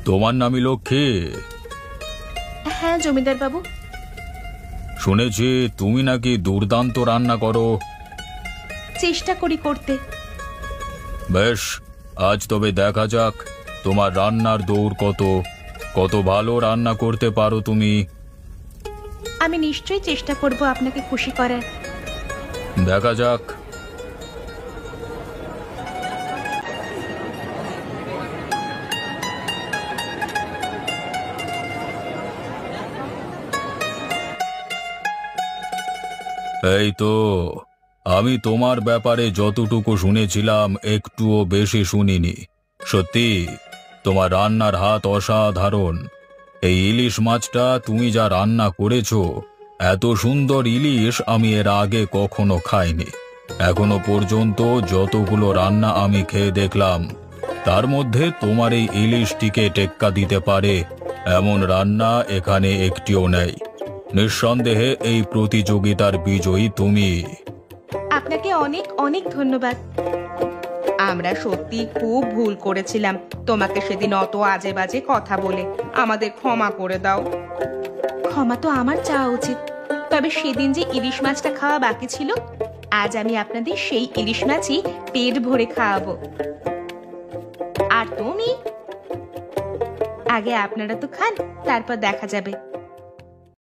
তোমার নামই লক্ষ্মী? হ্যাঁ জমিদার বাবু। শুনেছি তুমি নাকি দুর্দান্ত রান্না করো। চেষ্টা করি করতে। বেশ, আজ তবে দেখা যাক তোমার রান্নার দৌড় কত ভালো রান্না করতে পারো তুমি। আমি নিশ্চয়ই চেষ্টা করব আপনাকে খুশি করার। দেখা যাক। এই তো, আমি তোমার ব্যাপারে যতটুকু শুনেছিলাম একটুও বেশি শুনিনি। সত্যি তোমার রান্নার হাত অসাধারণ। এই ইলিশ মাছটা তুমি যা রান্না করেছো, এত সুন্দর ইলিশ আমি এর আগে কখনো খাইনি। এখনো পর্যন্ত যতগুলো রান্না আমি খেয়ে দেখলাম, তার মধ্যে তোমার এই ইলিশটিকে টেক্কা দিতে পারে এমন রান্না এখানে একটিও নেই। নিঃসন্দেহে এই প্রতিযোগিতার বিজয়ী তুমি। আপনাকে অনেক অনেক ধন্যবাদ। আমরা সত্যি খুব ভুল করেছিলাম তোমাকে সেদিন অত আজে বাজে কথা বলে। আমাদের ক্ষমা করে দাও। ক্ষমা তো আমার চাওয়া উচিত, তবে সেদিন যে ইলিশ মাছটা খাওয়া বাকি ছিল, আজ আমি আপনাদের সেই ইলিশ মাছই পেট ভরে খাওয়াবো। আর তুমি আগে আপনারা তো খান, তারপর দেখা যাবে।